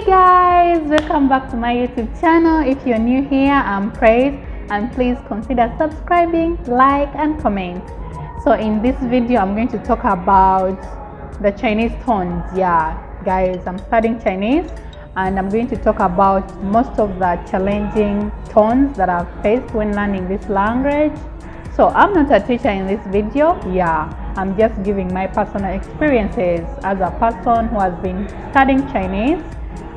guys, welcome back to my YouTube channel. If you're new here, I'm Praise, and please consider subscribing, like and comment. So in this video I'm going to talk about the Chinese tones. Yeah guys, I'm studying Chinese and I'm going to talk about most of the challenging tones that I've faced when learning this language. So I'm not a teacher in this video. I'm just giving my personal experiences as a person who has been studying Chinese,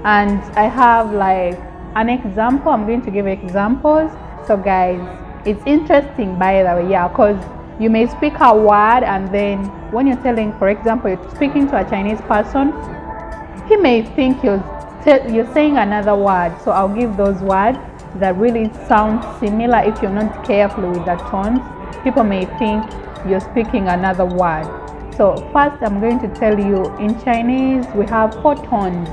and I have like an example. I'm going to give examples. So guys, it's interesting by the way, because you may speak a word and then when you're telling, for example, you're speaking to a Chinese person, he may think you're saying another word. So I'll give those words that really sound similar. If you're not careful with the tones, people may think you're speaking another word. So first I'm going to tell you, in Chinese we have 4 tones.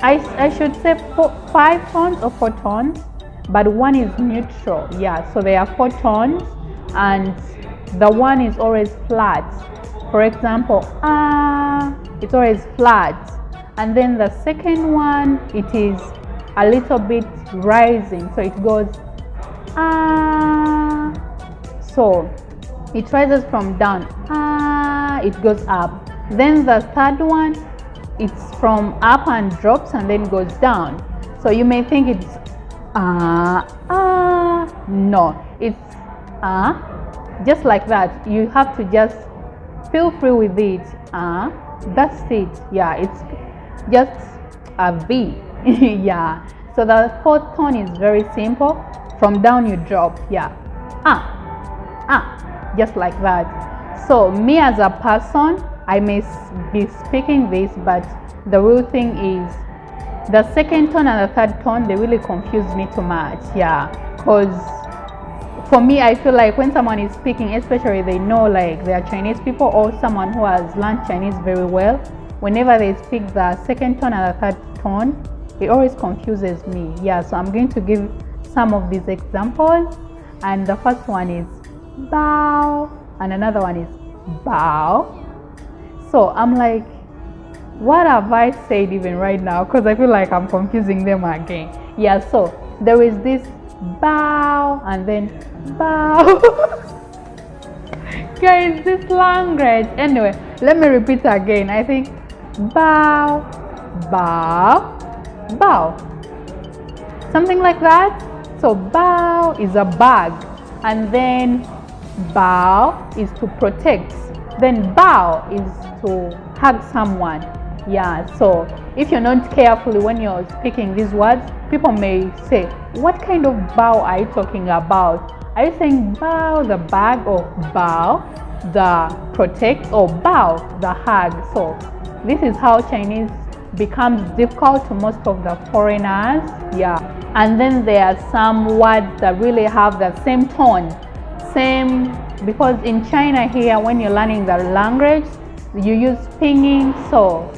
I should say 5 tones or 4 tones, but one is neutral. So there are 4 tones and the one is always flat. For example, it's always flat, and then the second one, it is a little bit rising, so it goes so it rises from down, it goes up. Then the third one, it's from up and drops and then goes down. So you may think it's no, it's just like that. You have to just feel free with it. That's it. It's just a V. So the 4th tone is very simple. From down you drop. Just like that. So me as a person, I may be speaking this, but the real thing is the second tone and the third tone, they really confuse me too much. Because for me, I feel like when someone is speaking, especially they know like they are Chinese people or someone who has learned Chinese very well, whenever they speak the second tone and the third tone, it always confuses me. So I'm going to give some of these examples, and the first one is bow and another one is bow. So I'm like, what have I said even right now? Because I feel like I'm confusing them again. So there is this bow and then bow. Guys, this language. Anyway, let me repeat again. I think bow, bow, bow, something like that. So bow is a bag, and then bow is to protect, then bow is to hug someone. So if you're not careful when you're speaking these words, people may say, what kind of bow are you talking about? Are you saying bow the bag, or bow the protect, or bow the hug? So this is how Chinese becomes difficult to most of the foreigners. And then there are some words that really have the same tone, because in China here, when you're learning the language, you use pinyin. So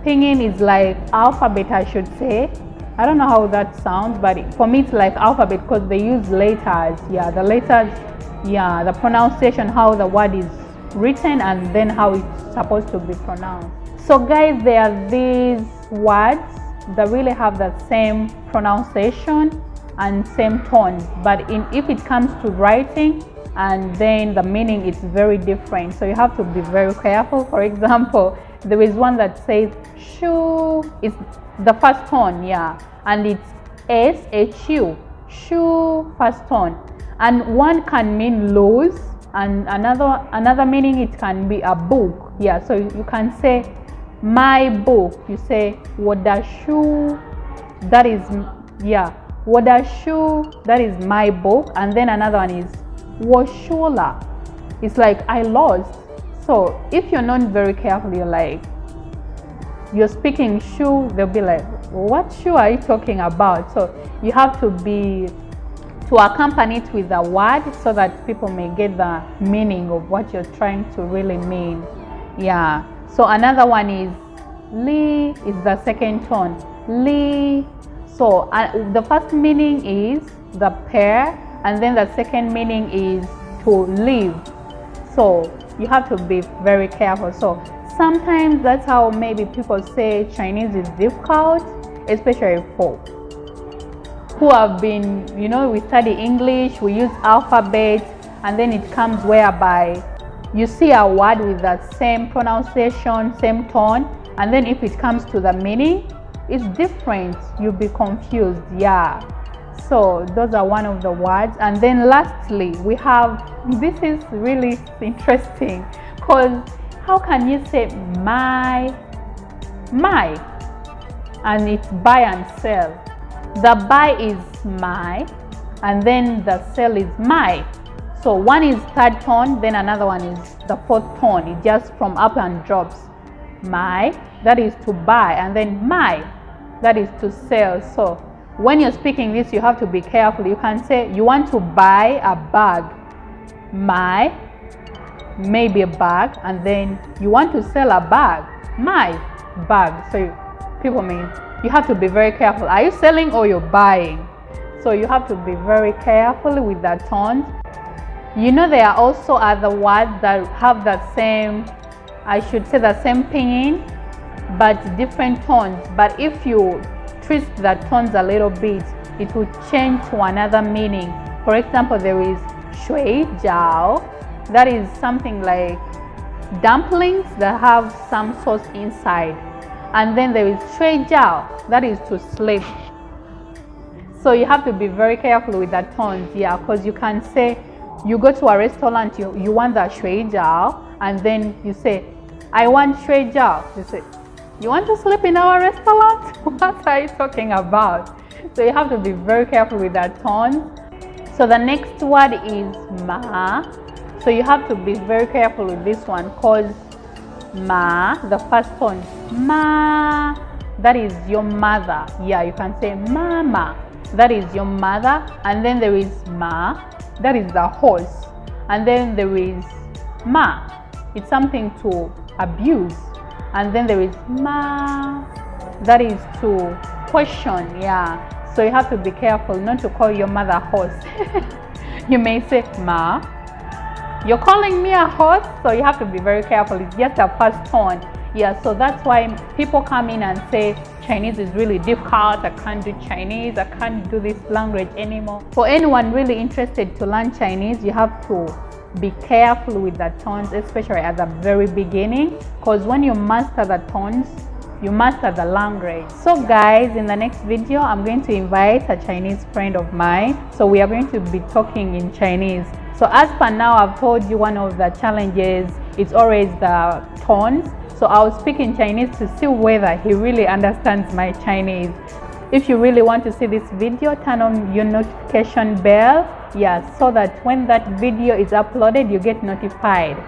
pinyin is like alphabet, I should say. I don't know how that sounds, but for me it's like alphabet because they use letters. The letters, the pronunciation, how the word is written and then how it's supposed to be pronounced. So guys, there are these words that really have the same pronunciation and same tone, but if it comes to writing, and then the meaning is very different, so you have to be very careful. For example, there is one that says shoe, it's the first tone, and it's SHU, shoe, first tone, and one can mean lose, and another meaning, it can be a book. So you can say my book, you say wodashu, that is wodashu, that is my book. And then another one is woshula, it's like I lost. So if you're not very careful, you're speaking shoe, they'll be like, what shoe are you talking about? So you have to accompany it with a word so that people may get the meaning of what you're trying to really mean. So another one is li, is the second tone, li. So the first meaning is the pair, and then the second meaning is to live. So you have to be very careful. So sometimes that's how maybe people say Chinese is difficult, especially for who have been, you know, we study English, we use alphabet, and then it comes whereby you see a word with that same pronunciation, same tone, and then if it comes to the meaning, it's different. You'll be confused. Yeah. So those are one of the words. And then lastly, we have, this is really interesting, because how can you say my, and it's buy and sell? The buy is my, and then the sell is my. So one is third tone, then another one is the fourth tone. It just from up and drops. My, that is to buy, and then my, that is to sell. So when you're speaking this, you have to be careful. You can say you want to buy a bag, my, maybe a bag, and then you want to sell a bag, my bag. So people mean you have to be very careful. Are you selling or you're buying? So you have to be very careful with that tone. You know, there are also other words that have the same, I should say the same pinyin, but different tones. But if you twist the tones a little bit, it will change to another meaning. For example, there is shui jiao. That is something like dumplings that have some sauce inside. And then there is shui jiao, that is to sleep. So you have to be very careful with the tones, yeah, because you can say, you go to a restaurant, you want the shui jiao, and then you say, I want shui jiao. You say, you want to sleep in our restaurant? What are you talking about? So you have to be very careful with that tone. So the next word is ma. So you have to be very careful with this one, because ma, the first tone, ma, that is your mother. Yeah, you can say mama, that is your mother. And then there is ma, that is the horse. And then there is ma, it's something to abuse. And then there is ma, that is to question. Yeah, so you have to be careful not to call your mother horse. You may say ma, you're calling me a horse. So you have to be very careful. It's just a first tone. Yeah, so that's why people come in and say Chinese is really difficult, I can't do Chinese, I can't do this language anymore. For anyone really interested to learn Chinese, you have to be careful with the tones, especially at the very beginning, because when you master the tones, you master the language. So guys, in the next video, I'm going to invite a Chinese friend of mine. So we are going to be talking in Chinese. So as per now, I've told you one of the challenges, it's always the tones. So I'll speak in Chinese to see whether he really understands my Chinese. If you really want to see this video, turn on your notification bell, yeah, so that when that video is uploaded, you get notified.